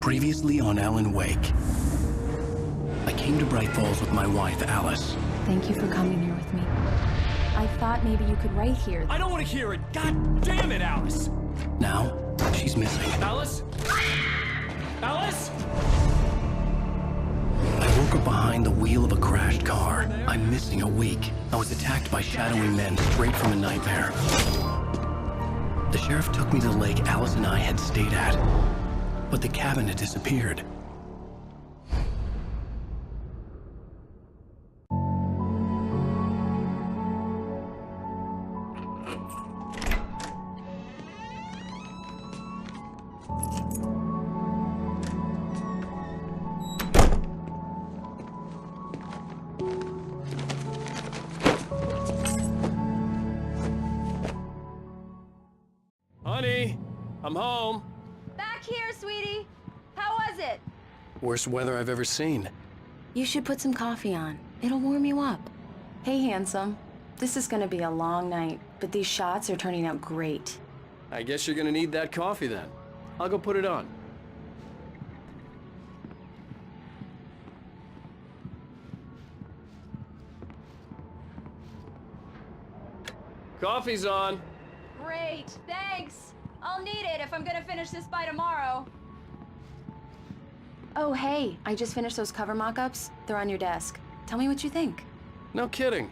Previously on Alan Wake. I came to Bright Falls with my wife, Alice. Thank you for coming here with me. I thought maybe you could write here. I don't want to hear it! God damn it, Alice! Now, she's missing. Alice? Alice? I woke up behind the wheel of a crashed car. I'm missing a week. I was attacked by shadowy men straight from a nightmare. The sheriff took me to the lake Alice and I had stayed at, but the cabin had disappeared. Honey, I'm home. Back here, sweetie. How was it? Worst weather I've ever seen. You should put some coffee on. It'll warm you up. Hey, handsome. This is gonna be a long night, but these shots are turning out great. I guess you're gonna need that coffee then. I'll go put it on. Coffee's on. Great, thanks. I'll need it if I'm gonna finish this by tomorrow. Oh, hey, I just finished those cover mock-ups. They're on your desk. Tell me what you think. No kidding.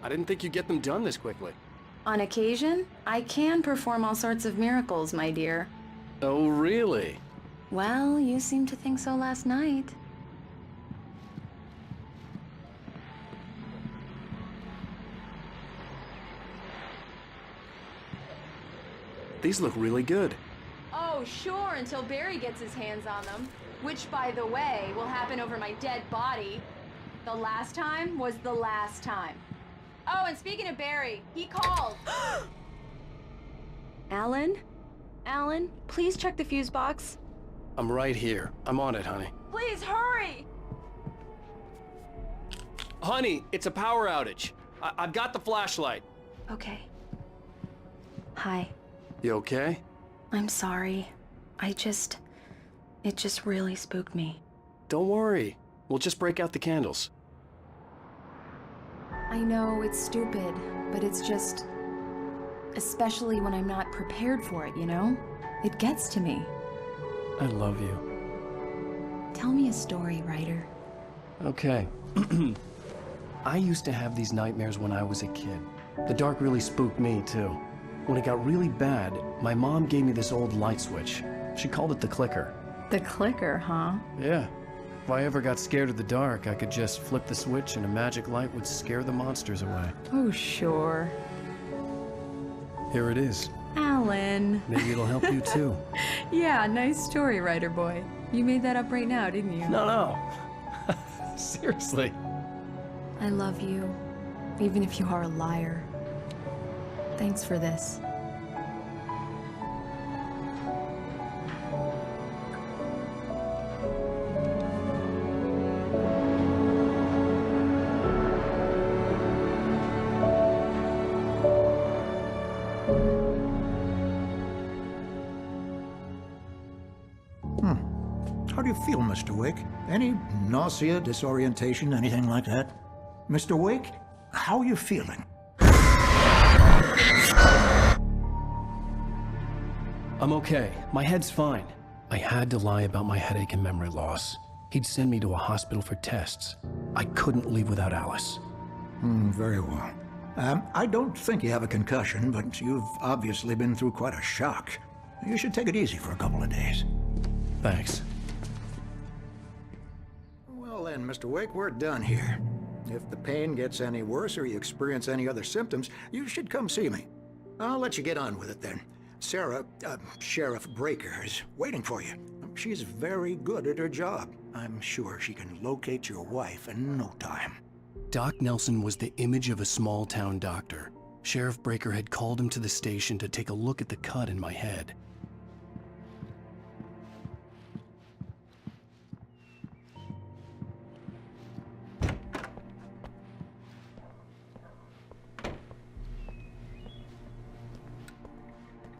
I didn't think you'd get them done this quickly. On occasion, I can perform all sorts of miracles, my dear. Oh, really? Well, you seemed to think so last night. These look really good. Oh, sure, until Barry gets his hands on them. Which, by the way, will happen over my dead body. The last time was the last time. Oh, and speaking of Barry, he called. Alan? Alan, please check the fuse box. I'm right here. I'm on it, honey. Please hurry! Honey, it's a power outage. I've got the flashlight. Okay. Hi. You okay? I'm sorry. It just really spooked me. Don't worry. We'll just break out the candles. I know it's stupid, but it's just... Especially when I'm not prepared for it, you know? It gets to me. I love you. Tell me a story, writer. Okay. I used to have these nightmares when I was a kid. The dark really spooked me, too. When it got really bad, my mom gave me this old light switch. She called it the clicker. The clicker, huh? Yeah. If I ever got scared of the dark, I could just flip the switch and a magic light would scare the monsters away. Oh, sure. Here it is. Alan. Maybe it'll help you too. Yeah, nice story, writer boy. You made that up right now, didn't you? No. Seriously. I love you, even if you are a liar. Thanks for this. How do you feel, Mr. Wake? Any nausea, disorientation, anything like that? Mr. Wake, how are you feeling? I'm okay. My head's fine. I had to lie about my headache and memory loss. He'd send me to a hospital for tests. I couldn't leave without Alice. Very well. I don't think you have a concussion, but you've obviously been through quite a shock. You should take it easy for a couple of days. Thanks. Well then, Mr. Wake, we're done here. If the pain gets any worse or you experience any other symptoms, you should come see me. I'll let you get on with it then. Sarah, Sheriff Breaker, is waiting for you. She's very good at her job. I'm sure she can locate your wife in no time. Doc Nelson was the image of a small-town doctor. Sheriff Breaker had called him to the station to take a look at the cut in my head.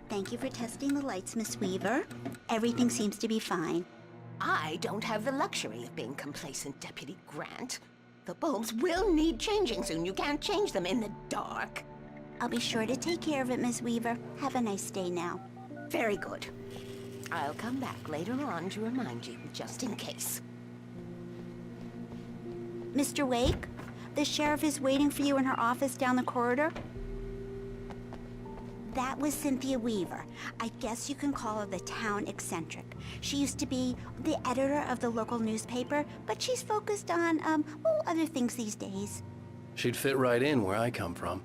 Thank you for testing the lights, Miss Weaver. Everything seems to be fine. I don't have the luxury of being complacent, Deputy Grant. The bulbs will need changing soon. You can't change them in the dark. I'll be sure to take care of it, Miss Weaver. Have a nice day now. Very good. I'll come back later on to remind you, just in case. Mr. Wake, the sheriff is waiting for you in her office down the corridor. That was Cynthia Weaver. I guess you can call her the town eccentric. She used to be the editor of the local newspaper, but she's focused on, other things these days. She'd fit right in where I come from.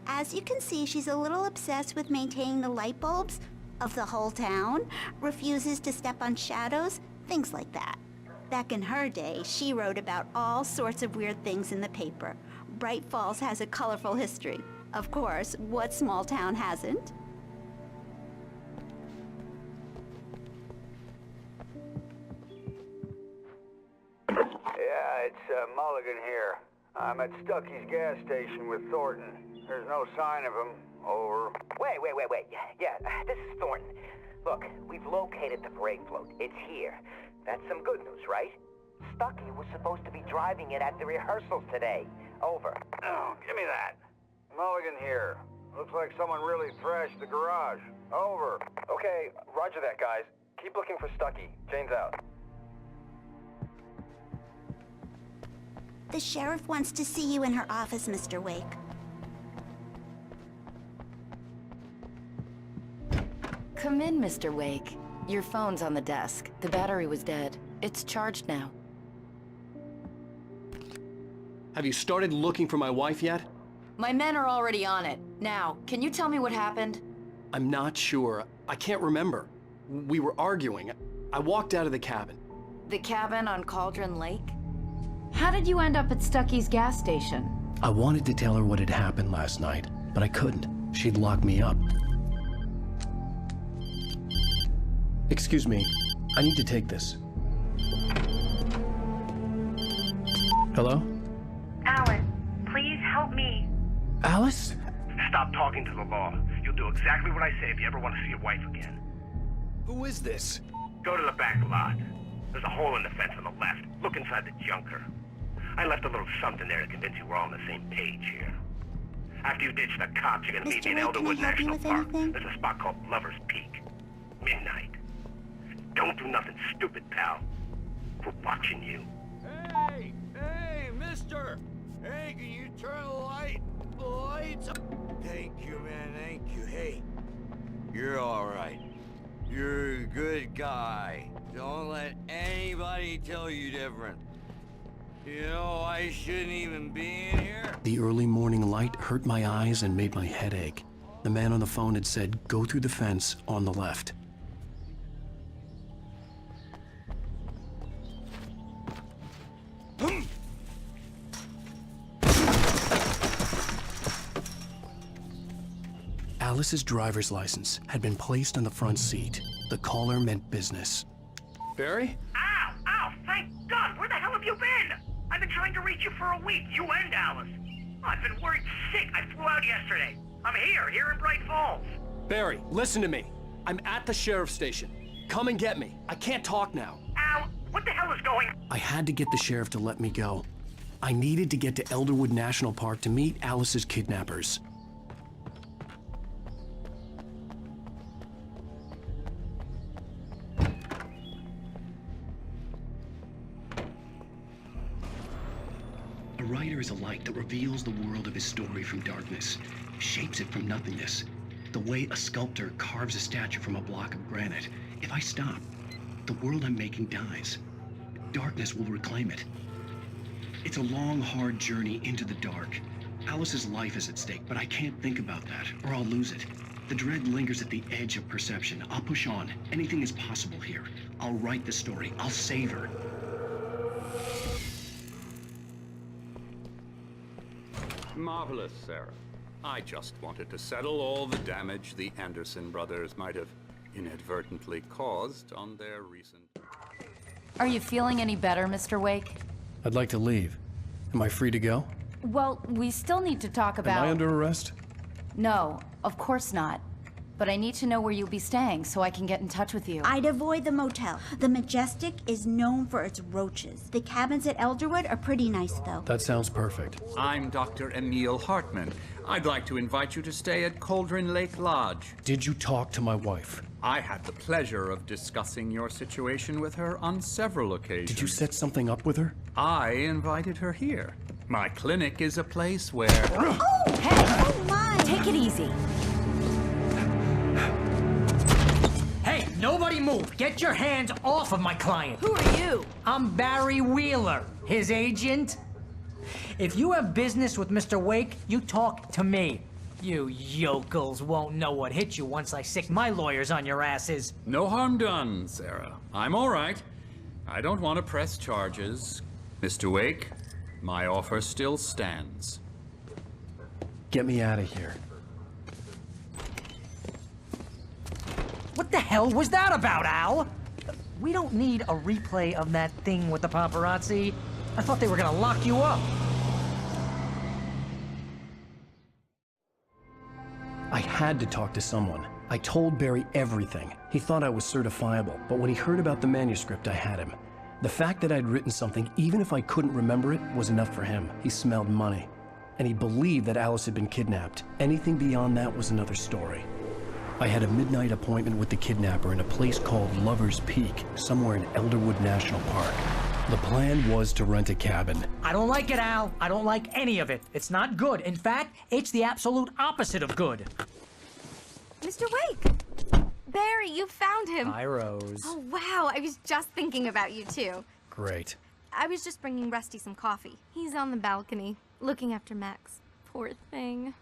As you can see, she's a little obsessed with maintaining the light bulbs of the whole town, refuses to step on shadows, things like that. Back in her day, she wrote about all sorts of weird things in the paper. Bright Falls has a colorful history. Of course, what small town hasn't? Yeah, it's Mulligan here. I'm at Stucky's gas station with Thornton. There's no sign of him. Over. Wait. Yeah, this is Thornton. Look, we've located the parade float. It's here. That's some good news, right? Stucky was supposed to be driving it at the rehearsals today. Over. Oh, give me that. Mulligan here. Looks like someone really thrashed the garage. Over. Okay, roger that, guys. Keep looking for Stucky. Jane's out. The sheriff wants to see you in her office, Mr. Wake. Come in, Mr. Wake. Your phone's on the desk. The battery was dead. It's charged now. Have you started looking for my wife yet? My men are already on it. Now, can you tell me what happened? I'm not sure. I can't remember. We were arguing. I walked out of the cabin. The cabin on Cauldron Lake? How did you end up at Stucky's gas station? I wanted to tell her what had happened last night, but I couldn't. She'd lock me up. Excuse me, I need to take this. Hello? Alan, please help me. Alice? Stop talking to the law. You'll do exactly what I say if you ever want to see your wife again. Who is this? Go to the back lot. There's a hole in the fence on the left. Look inside the junker. I left a little something there to convince you we're all on the same page here. After you ditch the cops, you're gonna meet me in Mr. Wake, can I Elderwood help you National with Park. anything? There's a spot called Lover's Peak. Midnight. Don't do nothing stupid, pal. We're watching you. Hey, mister! Hey, can you turn the lights up? Thank you, man, thank you. Hey, you're all right. You're a good guy. Don't let anybody tell you different. You know, I shouldn't even be in here. The early morning light hurt my eyes and made my head ache. The man on the phone had said, go through the fence on the left. Alice's driver's license had been placed on the front seat. The caller meant business. Barry? Ow! Thank God! Where the hell have you been? I've been trying to reach you for a week, you and Alice. I've been worried sick. I flew out yesterday. I'm here in Bright Falls. Barry, listen to me. I'm at the sheriff's station. Come and get me. I can't talk now. Al, what the hell is going on? I had to get the sheriff to let me go. I needed to get to Elderwood National Park to meet Alice's kidnappers. A writer is a light that reveals the world of his story from darkness, shapes it from nothingness. The way a sculptor carves a statue from a block of granite. If I stop, the world I'm making dies. Darkness will reclaim it. It's a long, hard journey into the dark. Alice's life is at stake, but I can't think about that, or I'll lose it. The dread lingers at the edge of perception. I'll push on. Anything is possible here. I'll write the story. I'll save her. Marvelous, Sarah. I just wanted to settle all the damage the Anderson brothers might have inadvertently caused on their recent... Are you feeling any better, Mr. Wake? I'd like to leave. Am I free to go? Well, we still need to talk about... Am I under arrest? No, of course not. but I need to know where you'll be staying so I can get in touch with you. I'd avoid the motel. The Majestic is known for its roaches. The cabins at Elderwood are pretty nice, though. That sounds perfect. I'm Dr. Emil Hartman. I'd like to invite you to stay at Cauldron Lake Lodge. Did you talk to my wife? I had the pleasure of discussing your situation with her on several occasions. Did you set something up with her? I invited her here. My clinic is a place where... Oh! Hey! Oh, my! Take it easy. Hey, nobody move! Get your hands off of my client! Who are you? I'm Barry Wheeler, his agent. If you have business with Mr. Wake, you talk to me. You yokels won't know what hit you once I sick my lawyers on your asses. No harm done, Sarah. I'm all right. I don't want to press charges. Mr. Wake, my offer still stands. Get me out of here. What the hell was that about, Al? We don't need a replay of that thing with the paparazzi. I thought they were gonna lock you up. I had to talk to someone. I told Barry everything. He thought I was certifiable, but when he heard about the manuscript, I had him. The fact that I'd written something, even if I couldn't remember it, was enough for him. He smelled money. And he believed that Alice had been kidnapped. Anything beyond that was another story. I had a midnight appointment with the kidnapper in a place called Lover's Peak, somewhere in Elderwood National Park. The plan was to rent a cabin. I don't like it, Al. I don't like any of it. It's not good. In fact, it's the absolute opposite of good. Mr. Wake! Barry, you found him. Hi, Rose. Oh, wow. I was just thinking about you, too. Great. I was just bringing Rusty some coffee. He's on the balcony, looking after Max. Poor thing.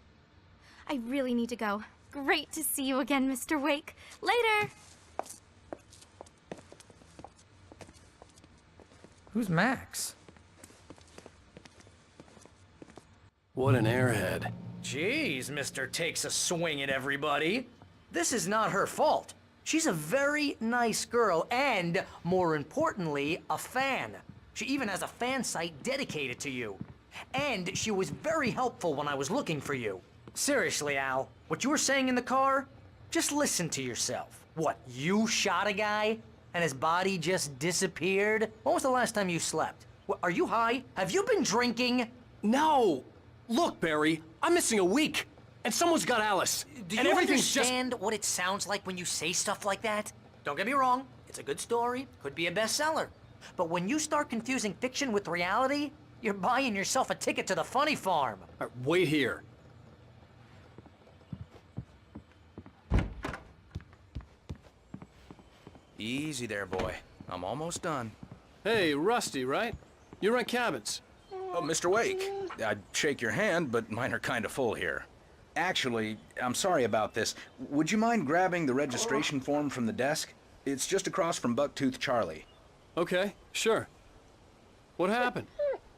I really need to go. Great to see you again, Mr. Wake. Later! Who's Max? What an airhead. Jeez, Mr. Takes a swing at everybody. This is not her fault. She's a very nice girl and, more importantly, a fan. She even has a fan site dedicated to you. And she was very helpful when I was looking for you. Seriously, Al, what you were saying in the car? Just listen to yourself. What, you shot a guy and his body just disappeared? When was the last time you slept? What, are you high? Have you been drinking? No! Look, Barry, I'm missing a week, and someone's got Alice. Do and you everything's understand what it sounds like when you say stuff like that? Don't get me wrong, it's a good story, could be a bestseller. But when you start confusing fiction with reality, you're buying yourself a ticket to the funny farm. All right, wait here. Easy there, boy. I'm almost done. Hey, Rusty, right? You rent cabins. Oh, Mr. Wake. I'd shake your hand, but mine are kind of full here. Actually, I'm sorry about this. Would you mind grabbing the registration form from the desk? It's just across from Bucktooth Charlie. Okay, sure. What happened?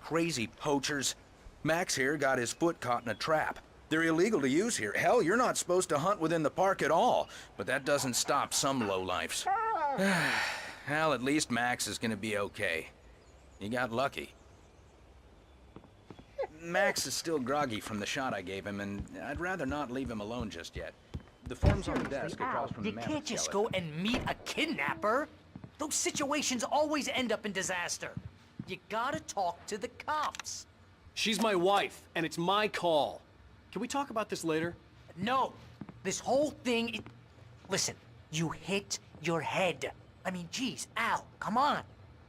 Crazy poachers. Max here got his foot caught in a trap. They're illegal to use here. Hell, you're not supposed to hunt within the park at all. But that doesn't stop some lowlifes. Well, at least Max is gonna be okay. He got lucky. Max is still groggy from the shot I gave him, and I'd rather not leave him alone just yet. The form's on the desk across from the You mammoth can't just skeleton. go and meet a kidnapper. Those situations always end up in disaster. You gotta talk to the cops. She's my wife, and it's my call. Can we talk about this later? No. This whole thing, Listen, you hit your head. I mean, geez, Al, come on.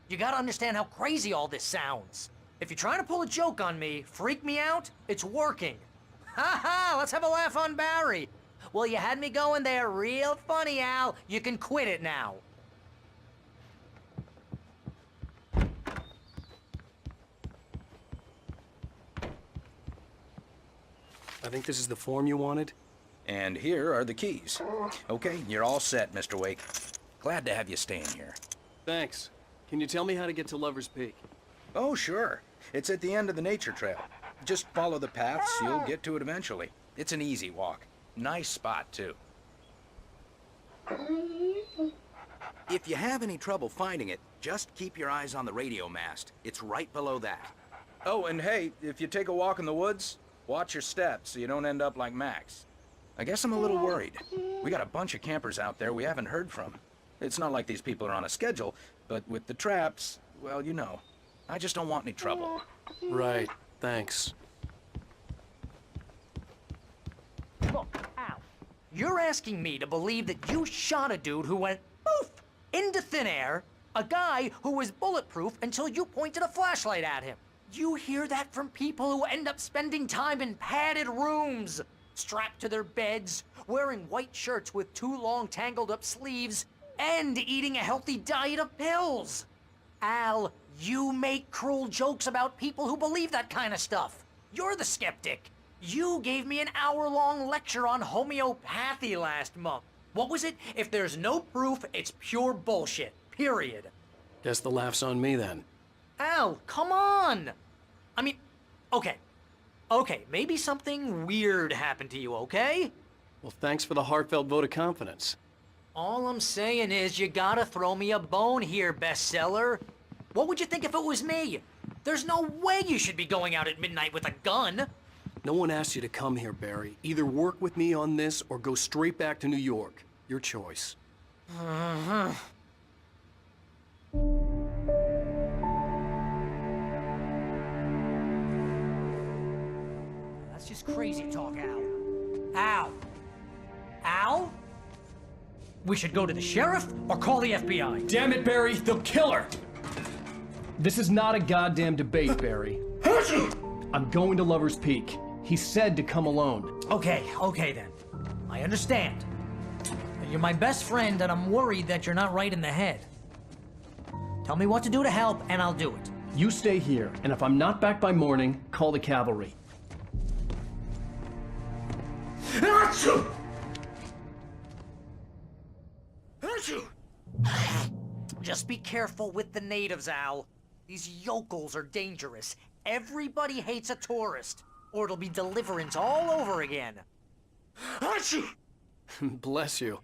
You gotta understand how crazy all this sounds. If you're trying to pull a joke on me, freak me out, it's working. Ha ha, let's have a laugh on Barry. Well, you had me going there real funny, Al. You can quit it now. I think this is the form you wanted. And here are the keys. Okay, you're all set, Mr. Wake. Glad to have you staying here. Thanks. Can you tell me how to get to Lover's Peak? Oh, sure. It's at the end of the nature trail. Just follow the paths, you'll get to it eventually. It's an easy walk. Nice spot, too. If you have any trouble finding it, just keep your eyes on the radio mast. It's right below that. Oh, and hey, if you take a walk in the woods, watch your steps so you don't end up like Max. I guess I'm a little worried. We got a bunch of campers out there we haven't heard from. It's not like these people are on a schedule, but with the traps, well, you know. I just don't want any trouble. Right, thanks. Look, Al, you're asking me to believe that you shot a dude who went poof into thin air, a guy who was bulletproof until you pointed a flashlight at him. You hear that from people who end up spending time in padded rooms, strapped to their beds, wearing white shirts with too long tangled up sleeves, and eating a healthy diet of pills. Al, you make cruel jokes about people who believe that kind of stuff. You're the skeptic. You gave me an hour-long lecture on homeopathy last month. What was it? If there's no proof, it's pure bullshit. Period. Guess the laugh's on me then. Al, come on! I mean, okay. Okay, maybe something weird happened to you, okay? Well, thanks for the heartfelt vote of confidence. All I'm saying is you gotta throw me a bone here, bestseller. What would you think if it was me? There's no way you should be going out at midnight with a gun. No one asked you to come here, Barry. Either work with me on this or go straight back to New York. Your choice. That's just crazy talk, Al. Al? Al? We should go to the sheriff or call the FBI. Damn it, Barry, they'll kill her! This is not a goddamn debate, Barry. I'm going to Lover's Peak. He said to come alone. Okay then. I understand. You're my best friend and I'm worried that you're not right in the head. Tell me what to do to help and I'll do it. You stay here, and if I'm not back by morning, call the cavalry. Just be careful with the natives, Al. These yokels are dangerous. Everybody hates a tourist, or it'll be Deliverance all over again. Bless you.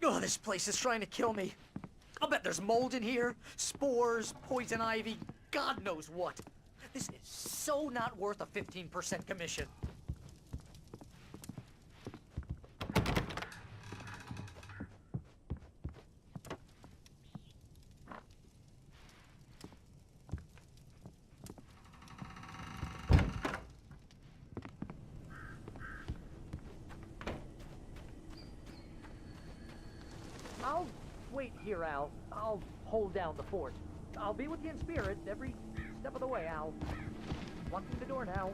Oh, this place is trying to kill me. I'll bet there's mold in here, spores, poison ivy, God knows what. This is so not worth a 15% commission. I'll wait here, Al. I'll hold down the fort. I'll be with you in spirit every step of the way, Al. Walk through the door now.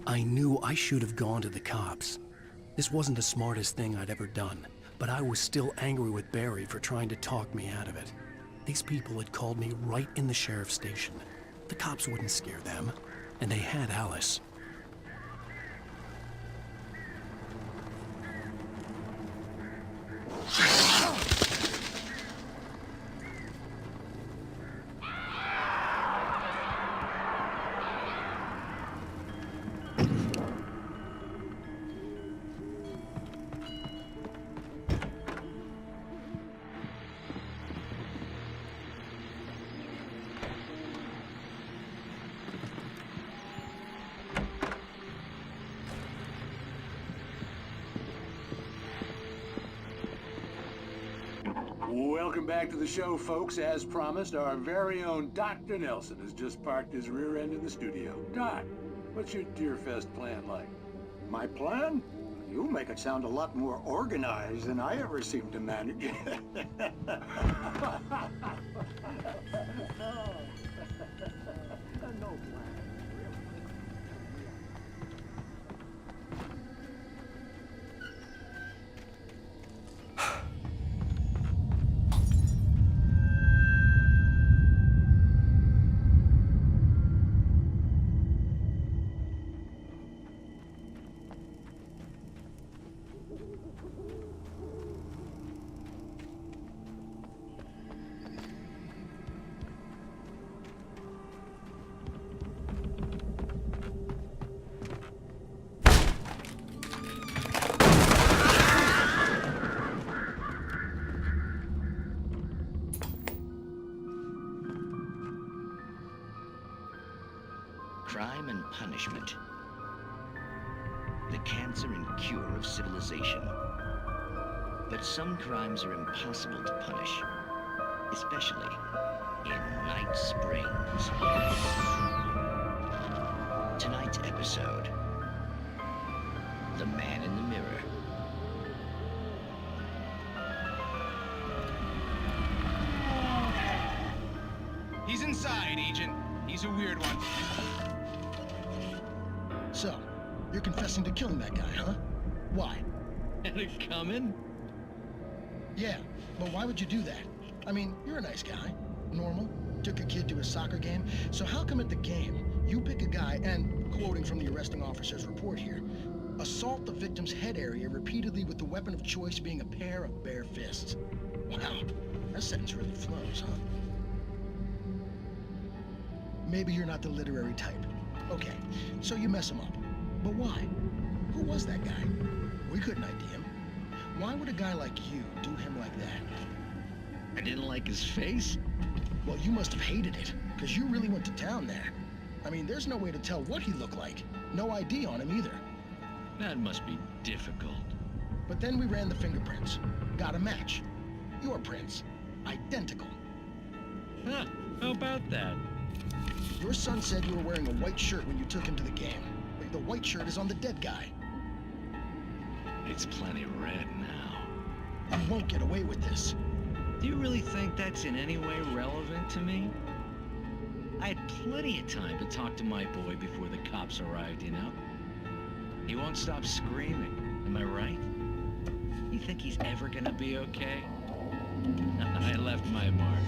I knew I should have gone to the cops. This wasn't the smartest thing I'd ever done, but I was still angry with Barry for trying to talk me out of it. These people had called me right in the sheriff's station. The cops wouldn't scare them, and they had Alice. Welcome back to the show, folks. As promised, our very own Dr. Nelson has just parked his rear end in the studio. Doc, what's your Deerfest plan like? My plan? You make it sound a lot more organized than I ever seem to manage. No plan. crime and punishment. The cancer and cure of civilization. But some crimes are impossible to punish, especially in Night Springs. Tonight's episode, The Man in the Mirror. He's inside, Agent. He's a weird one. So, you're confessing to killing that guy, huh? Why? Had it coming? Yeah, but why would you do that? I mean, you're a nice guy. Normal. Took a kid to a soccer game. So how come at the game, you pick a guy and, quoting from the arresting officer's report here, assault the victim's head area repeatedly with the weapon of choice being a pair of bare fists? Wow, that sentence really flows, huh? Maybe you're not the literary type. Okay, so you mess him up. But why? Who was that guy? We couldn't ID him. Why would a guy like you do him like that? I didn't like his face? Well, you must have hated it, because you really went to town there. I mean, there's no way to tell what he looked like. No ID on him either. That must be difficult. But then we ran the fingerprints. Got a match. Your prints. Identical. Huh, how about that? Your son said you were wearing a white shirt when you took him to the game. The white shirt is on the dead guy. It's plenty red now. You won't get away with this. Do you really think that's in any way relevant to me? I had plenty of time to talk to my boy before the cops arrived, you know? He won't stop screaming, am I right? You think he's ever gonna be okay? I left my mark.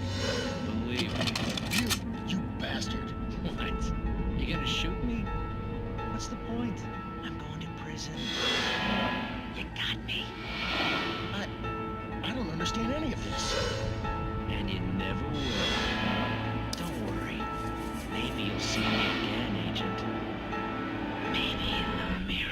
Believe me. You bastard. What? You gonna shoot me? What's the point? I'm going to prison. You got me. I don't understand any of this. And you never will. Don't worry. Maybe you'll see me again, Agent. Maybe in the mirror.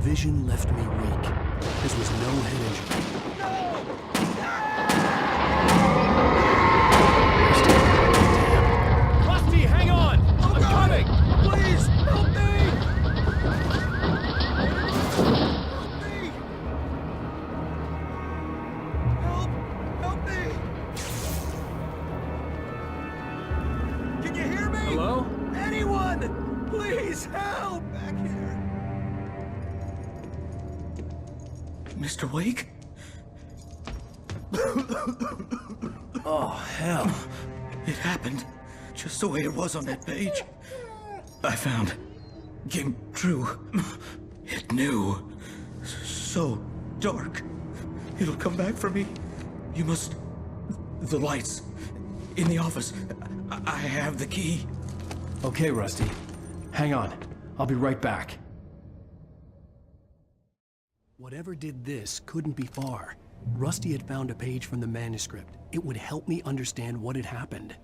Vision left me weak. This was no head injury. Rusty, hang on! I'm coming! Please, help me! Help me! Can you hear me? Hello? Anyone! Please, help! Back here. Mr. Wake? Oh, hell. It happened just the way it was on that page. I found. Came true. It knew. So dark. It'll come back for me. You must... The lights. In the office. I have the key. Okay, Rusty. Hang on. I'll be right back. Whatever did this couldn't be far. Rusty had found a page from the manuscript. It would help me understand what had happened.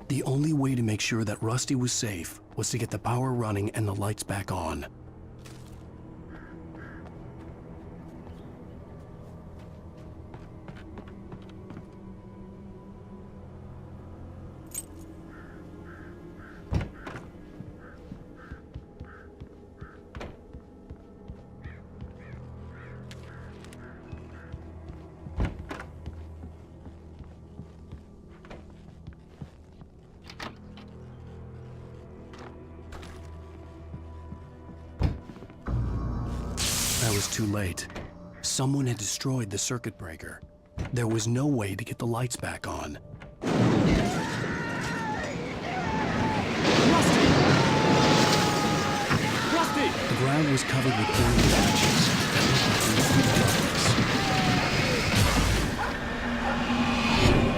The only way to make sure that Rusty was safe was to get the power running and the lights back on. too late. Someone had destroyed the circuit breaker. There was no way to get the lights back on. Rusty! The ground was covered with orange patches that looked like liquid darkness.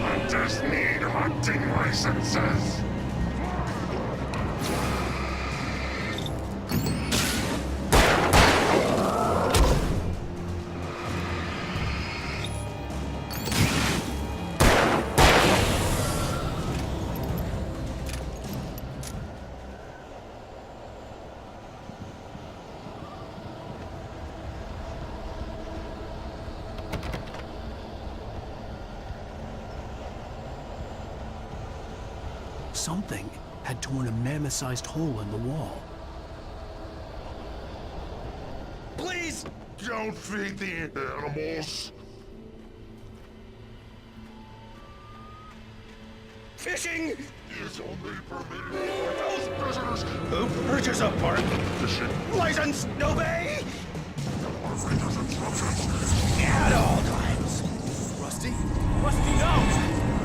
I just need hunting licenses. Something had torn a mammoth-sized hole in the wall. Please don't feed the animals. Fishing is only permitted for those visitors who purchase a park fishing license, obey interruptions at all times. Rusty? Rusty, no!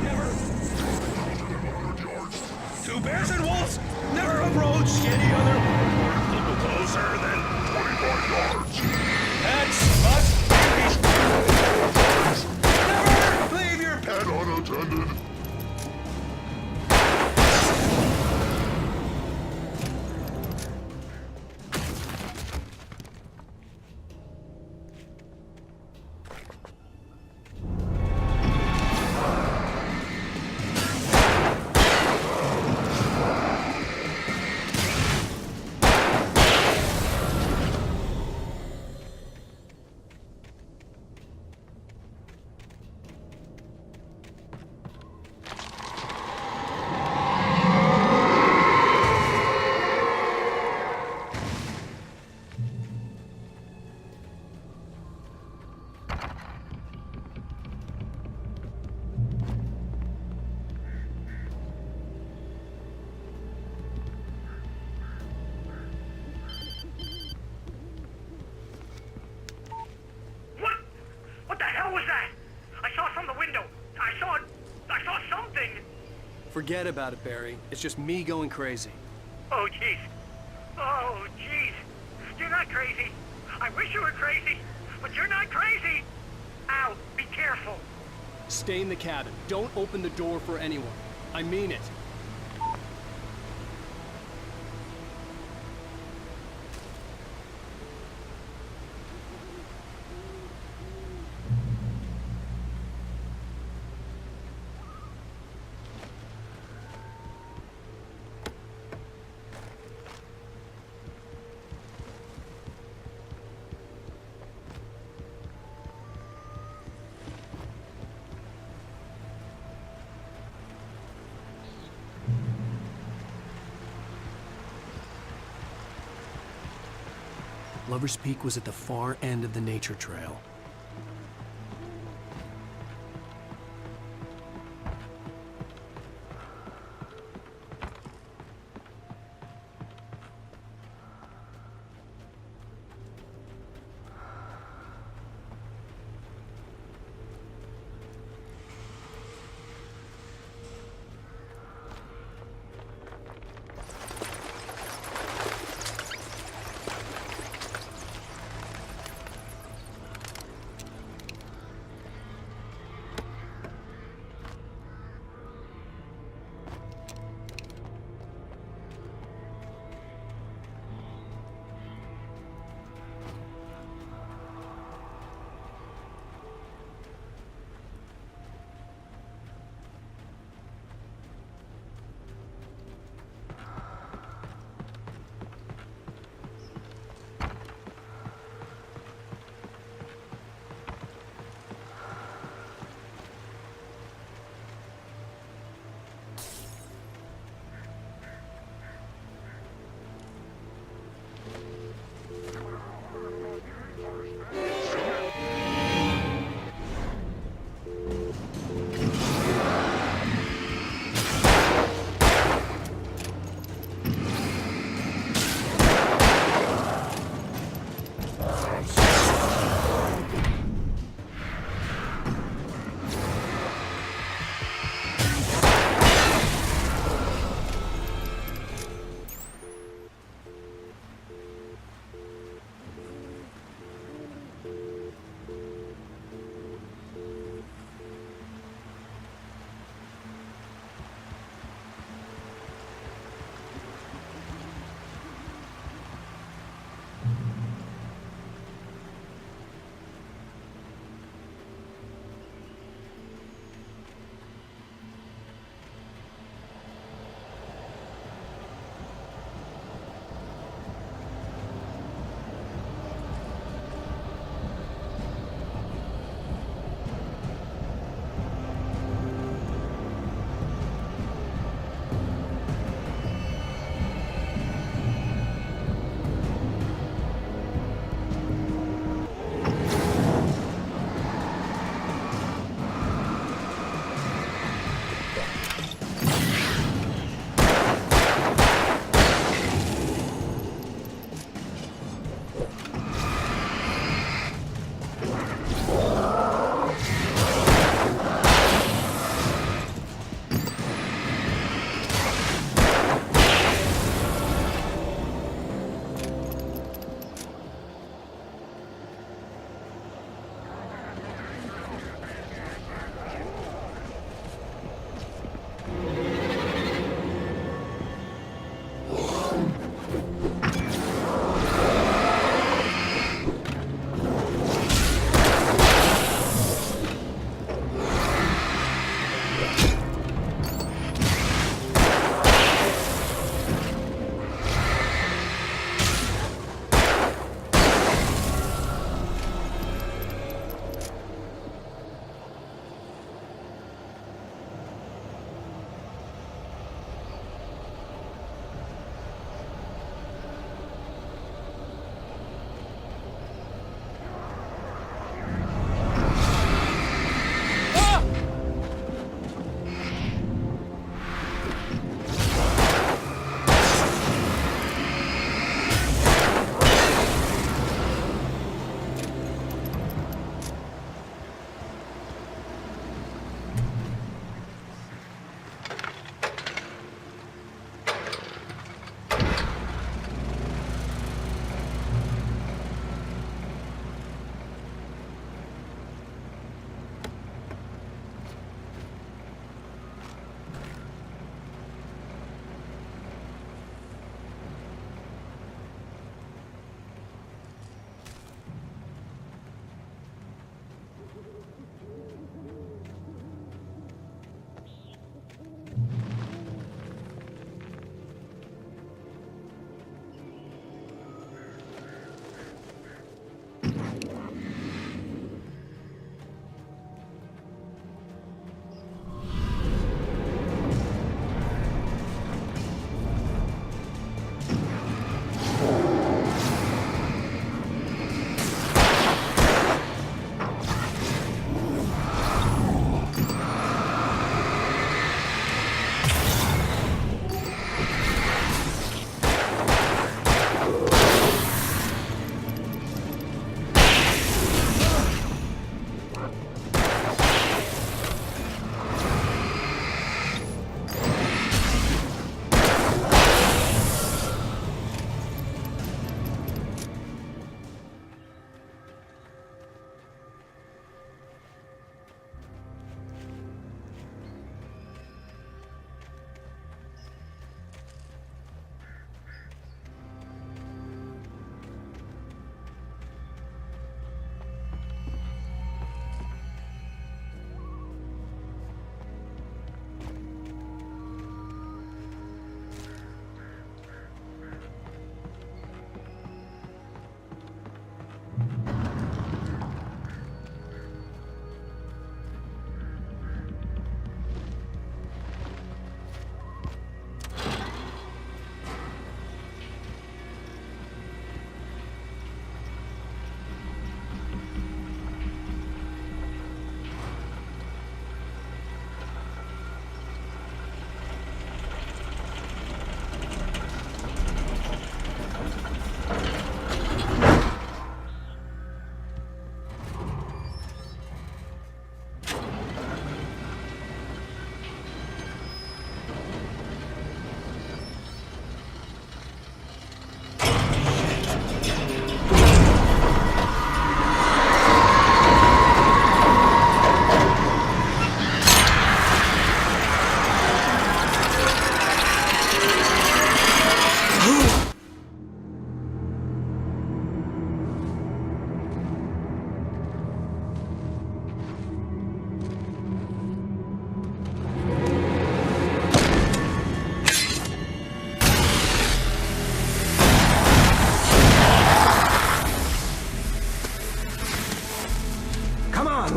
Never! Two bears and wolves never approach any other little closer than 25 yards. That's us. Never leave your pet unattended. Forget about it, Barry. It's just me going crazy. Oh, jeez. Oh, jeez. You're not crazy. I wish you were crazy, but you're not crazy. Ow, be careful. Stay in the cabin. Don't open the door for anyone. I mean it. Lover's Peak was at the far end of the nature trail.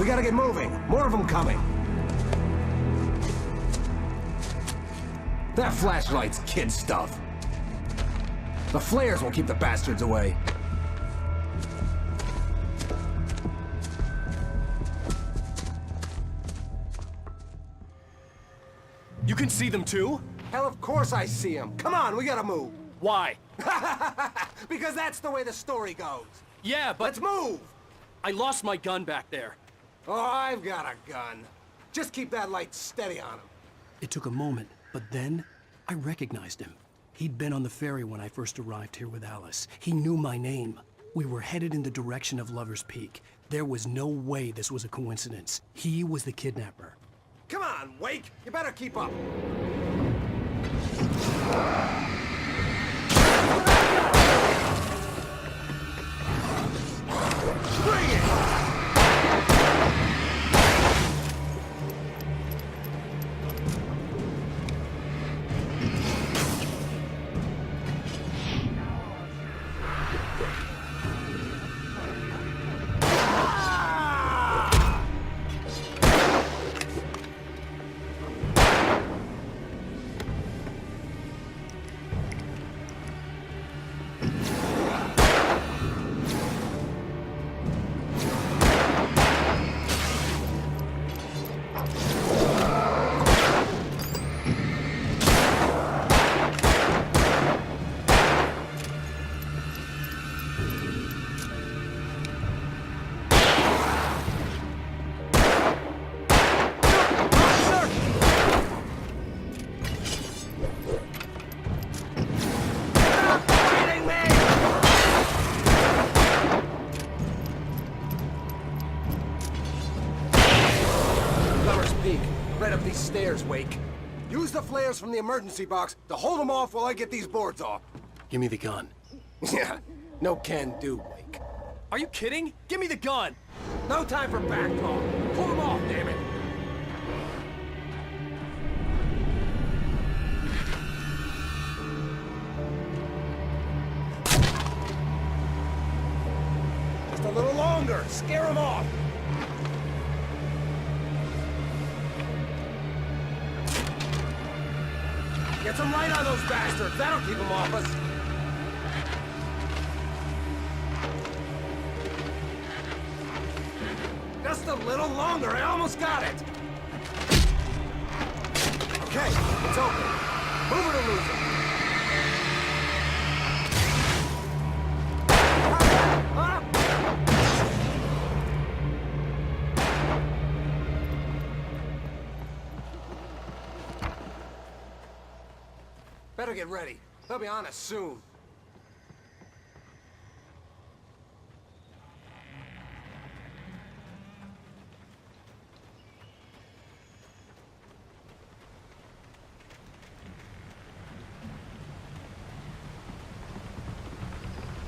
We gotta get moving. More of them coming. That flashlight's kid stuff. The flares will keep the bastards away. You can see them too? Hell, of course I see them. Come on, we gotta move. Why? Because that's the way the story goes. Yeah, but... Let's move! I lost my gun back there. Oh, I've got a gun. Just keep that light steady on him. It took a moment, but then I recognized him. He'd been on the ferry when I first arrived here with Alice. He knew my name. We were headed in the direction of Lover's Peak. There was no way this was a coincidence. He was the kidnapper. Come on, Wake! You better keep up. Bring it! Stairs, Wake. Use the flares from the emergency box to hold them off while I get these boards off. Give me the gun. Yeah, no can do, Wake. Are you kidding? Give me the gun! No time for back talk. Pull them off, damn it! Just a little longer. Scare them off. Get some light on those bastards! That'll keep them off us! Just a little longer, I almost got it! Okay, it's open. Move it or lose it. Better get ready. They'll be on us soon.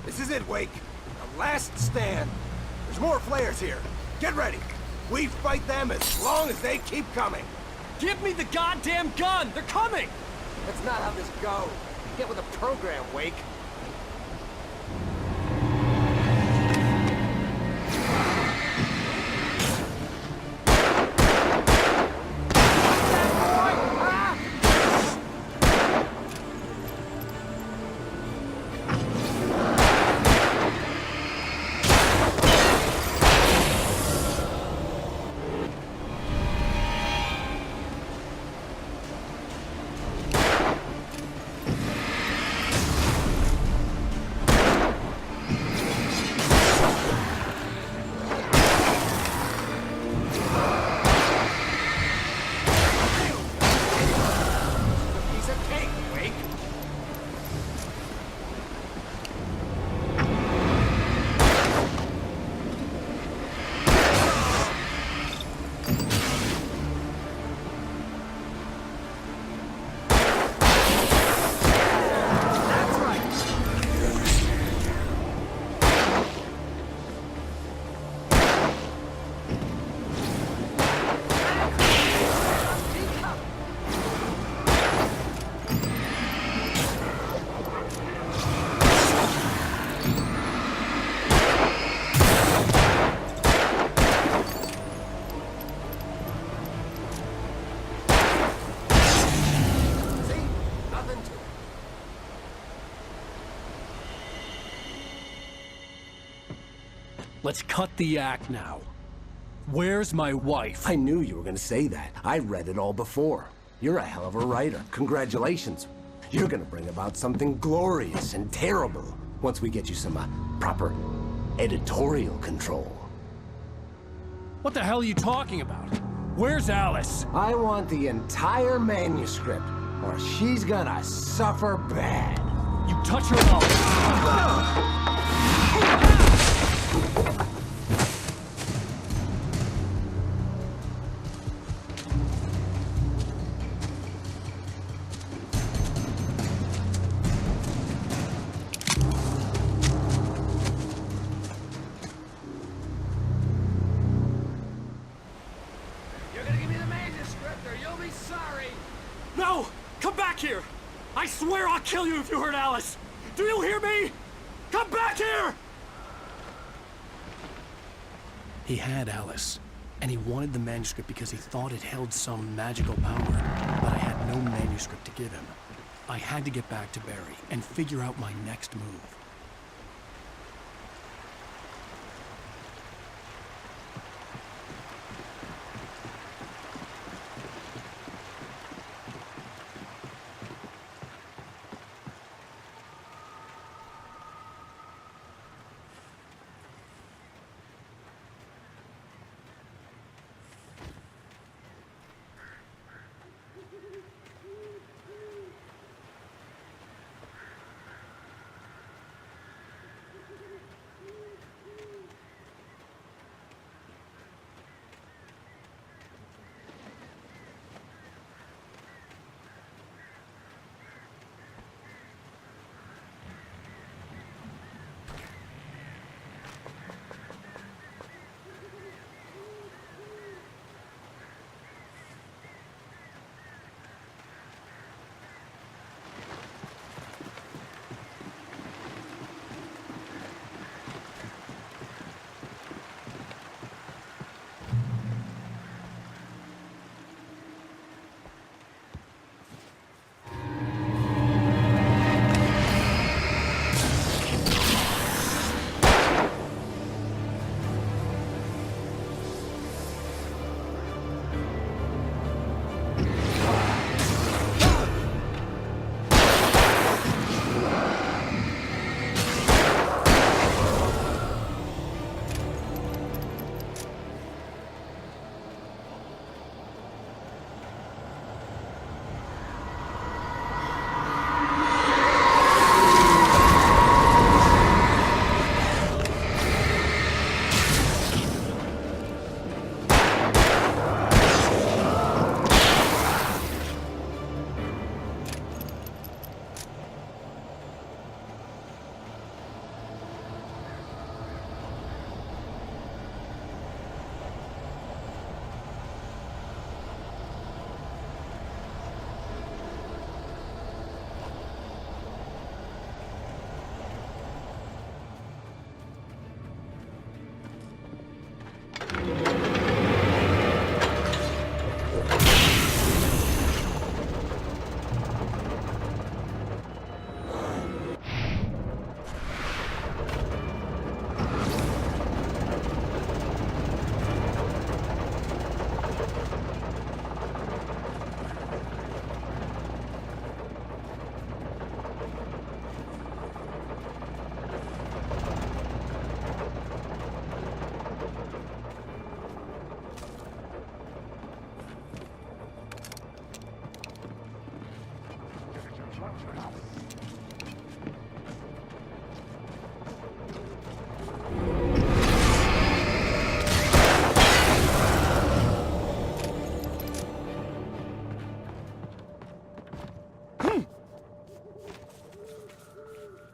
This is it, Wake. The last stand. There's more flares here. Get ready. We fight them as long as they keep coming. Give me the goddamn gun! They're coming! That's not how this goes. Get with the program, Wake. Let's cut the act now. Where's my wife? I knew you were gonna say that. I read it all before. You're a hell of a writer. Congratulations. You're gonna bring about something glorious and terrible once we get you some proper editorial control. What the hell are you talking about? Where's Alice? I want the entire manuscript, or she's gonna suffer bad. You touch her now. You're gonna give me the manuscript or you'll be sorry. No! Come back here! I swear I'll kill you if you hurt Alice! Do you hear me? Come back here! He had Alice, and he wanted the manuscript because he thought it held some magical power, but I had no manuscript to give him. I had to get back to Barry and figure out my next move.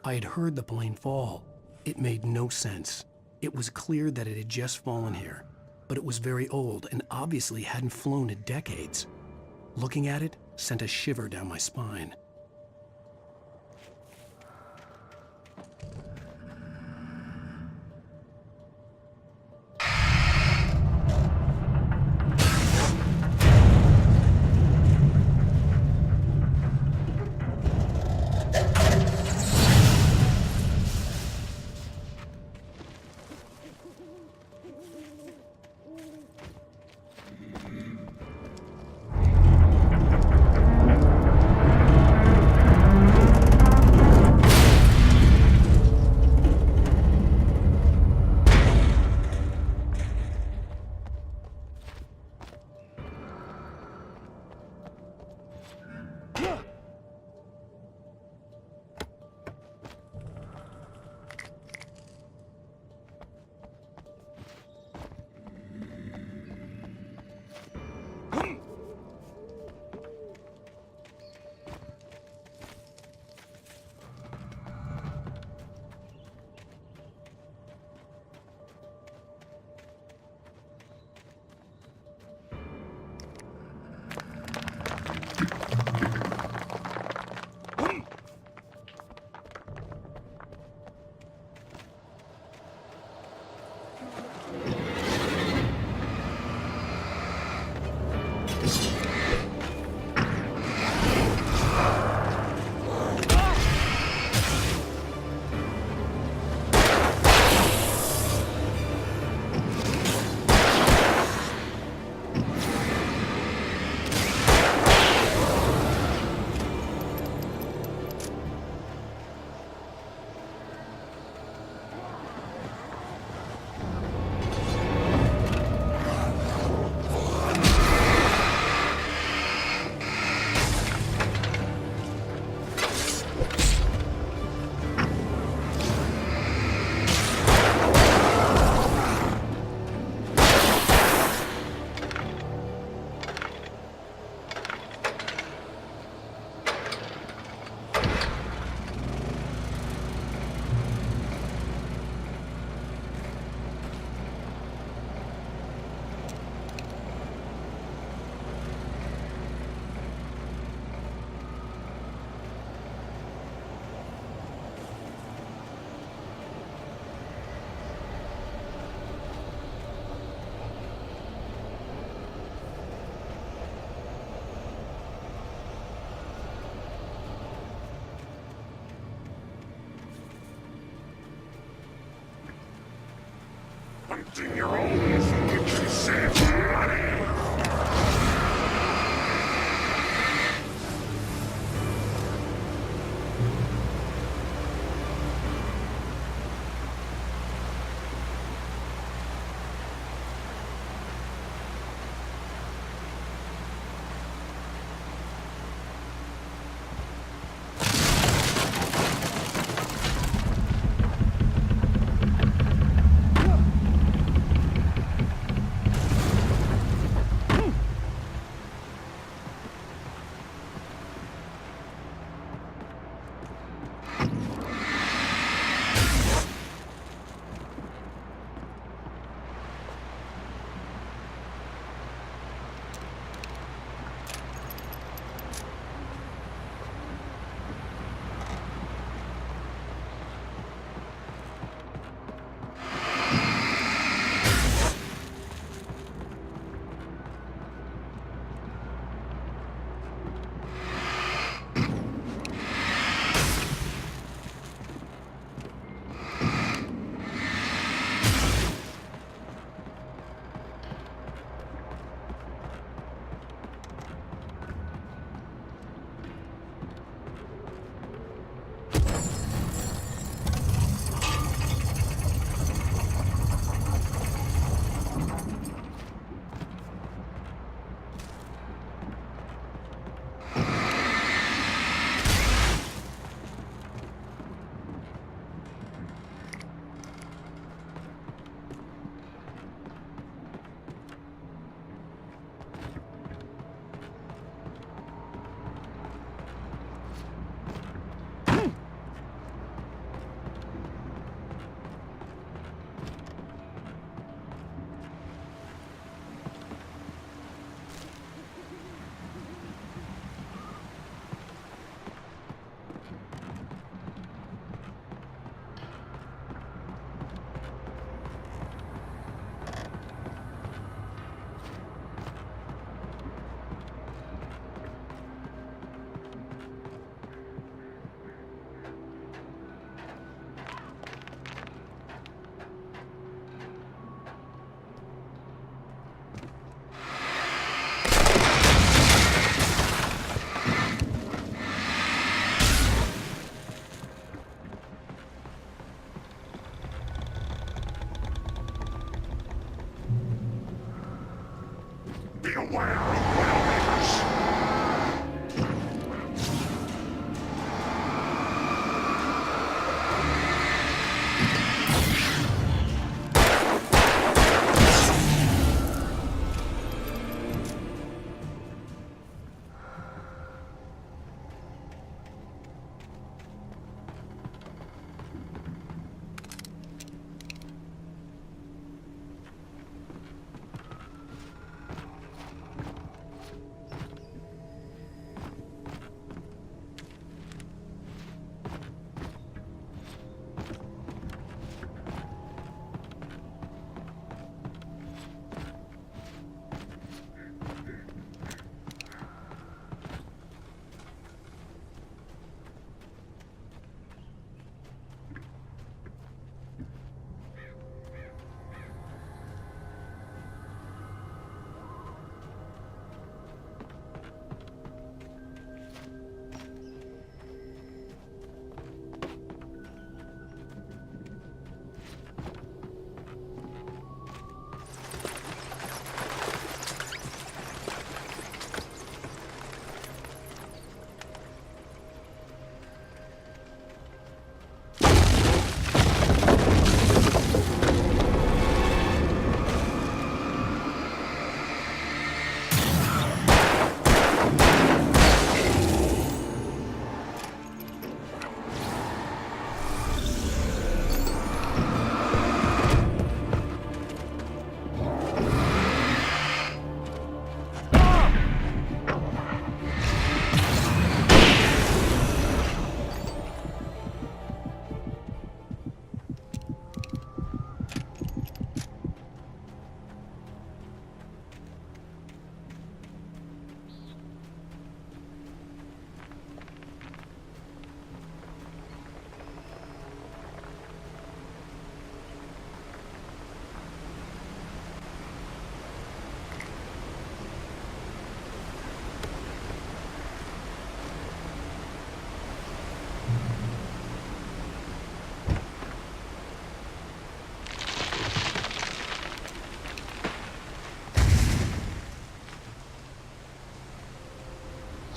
I had heard the plane fall. It made no sense. It was clear that it had just fallen here, but it was very old and obviously hadn't flown in decades. Looking at it sent a shiver down my spine.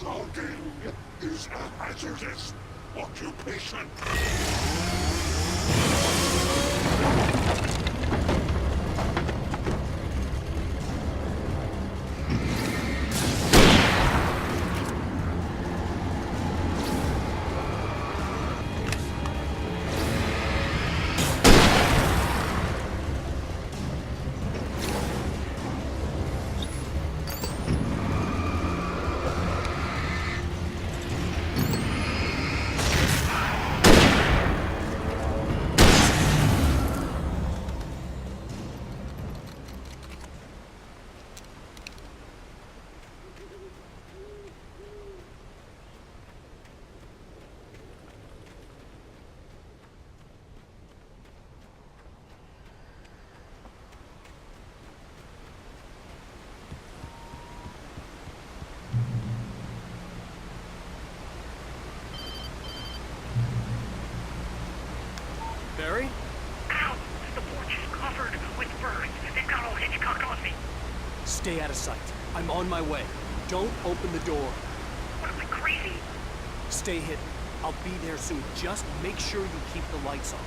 Scouting is a hazardous occupation. Barry? Ow! The porch is covered with birds. They've got old Hitchcock on me. Stay out of sight. I'm on my way. Don't open the door. What, am I crazy? Stay hidden. I'll be there soon. Just make sure you keep the lights on.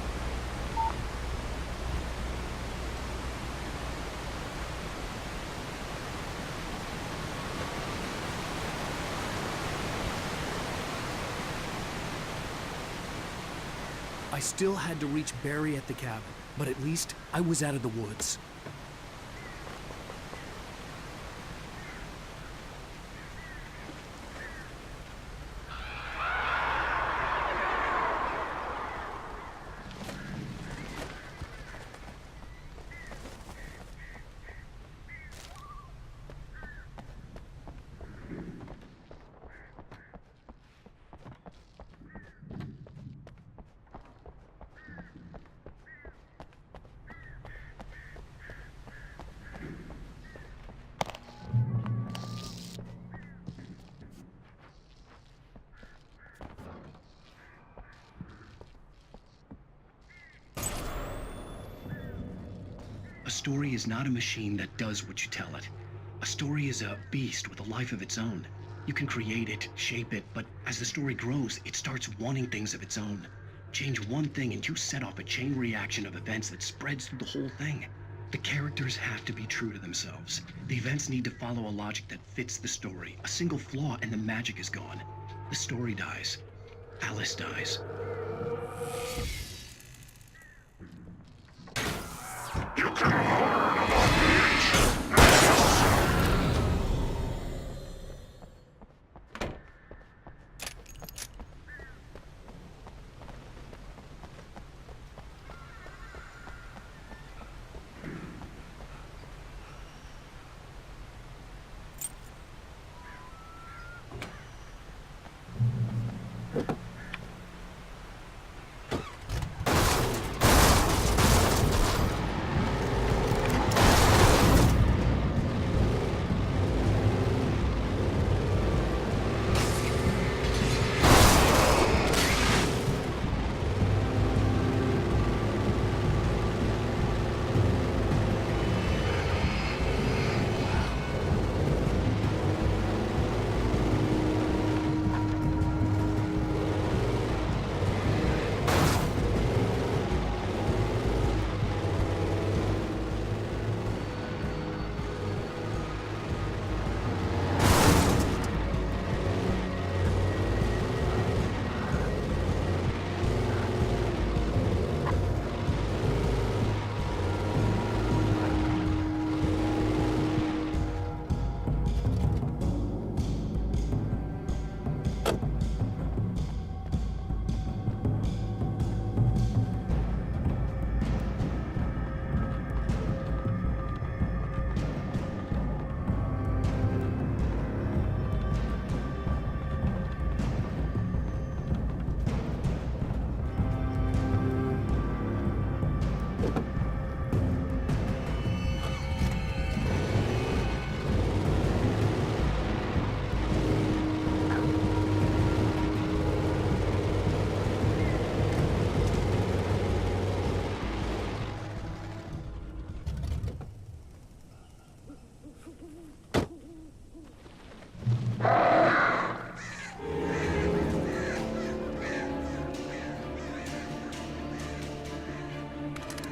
I still had to reach Barry at the cabin, but at least I was out of the woods. A story is not a machine that does what you tell it. A story is a beast with a life of its own. You can create it, shape it, but as the story grows, it starts wanting things of its own. Change one thing and you set off a chain reaction of events that spreads through the whole thing. The characters have to be true to themselves. The events need to follow a logic that fits the story. A single flaw and the magic is gone. The story dies. Alice dies. You can learn about each.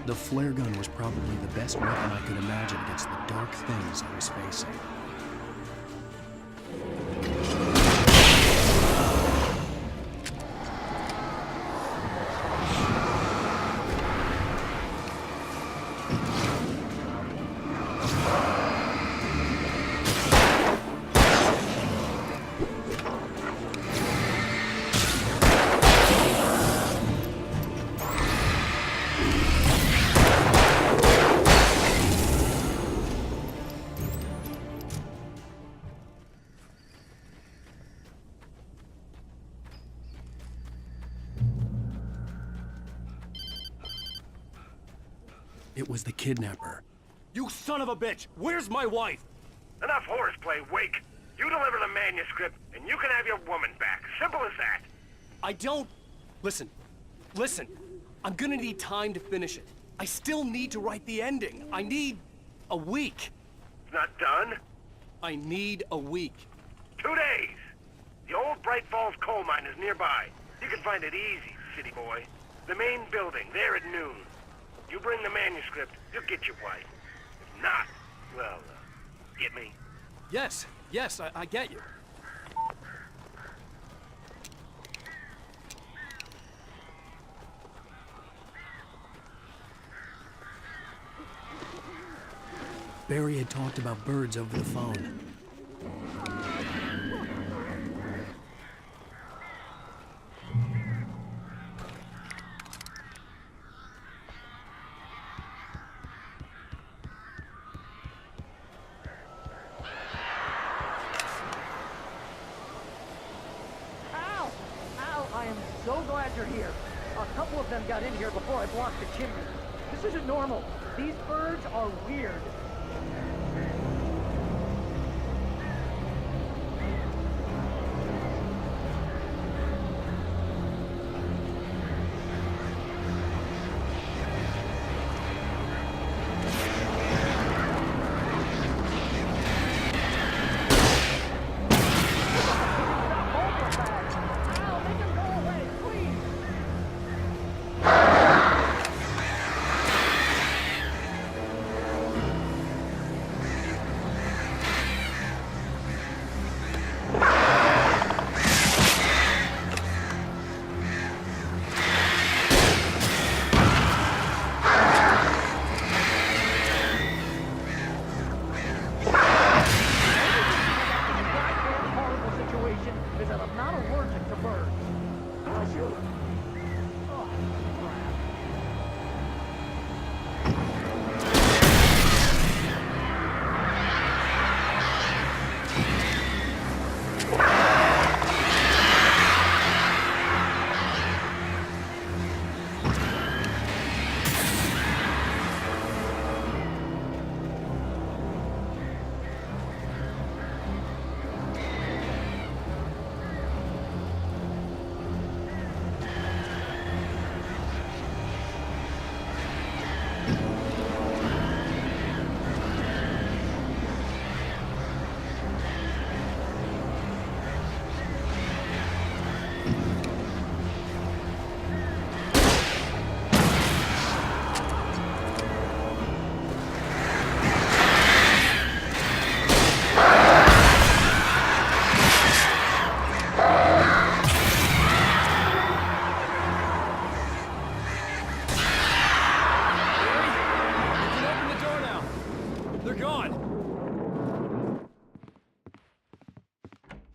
The flare gun was probably the best weapon I could imagine against the dark things I was facing. It was the kidnapper. You son of a bitch! Where's my wife? Enough horseplay, Wake. You deliver the manuscript, and you can have your woman back. Simple as that. I don't... Listen. I'm gonna need time to finish it. I still need to write the ending. I need a week. It's not done? I need a week. 2 days. The old Bright Falls coal mine is nearby. You can find it easy, city boy. The main building, there at noon. You bring the manuscript, you'll get your wife. If not, well, get me? Yes, I get you. Barry had talked about birds over the phone. I am so glad you're here. A couple of them got in here before I blocked the chimney. This isn't normal. These birds are weird.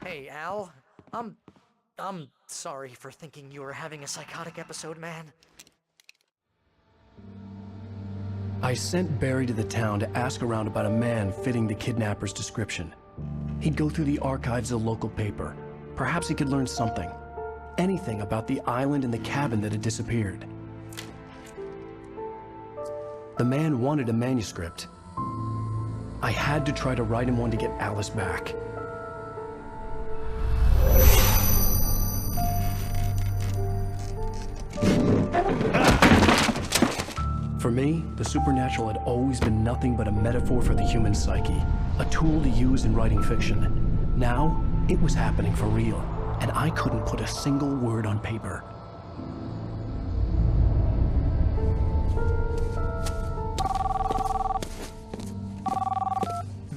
Hey, Al. I'm sorry for thinking you were having a psychotic episode, man. I sent Barry to the town to ask around about a man fitting the kidnapper's description. He'd go through the archives of the local paper. Perhaps he could learn something. Anything about the island and the cabin that had disappeared. The man wanted a manuscript. I had to try to write him one to get Alice back. For me, the supernatural had always been nothing but a metaphor for the human psyche, a tool to use in writing fiction. Now, it was happening for real, and I couldn't put a single word on paper.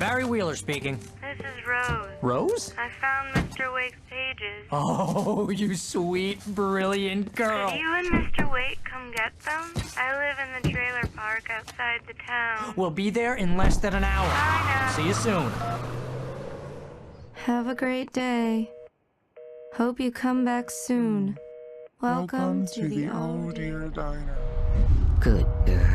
Barry Wheeler speaking. This is Rose. Rose? I found Mr. Wake's pages. Oh, you sweet, brilliant girl. Could you and Mr. Wake come get them? I live in the trailer park outside the town. We'll be there in less than an hour. Bye now. See you soon. Have a great day. Hope you come back soon. Welcome to the old dear diner. Good girl.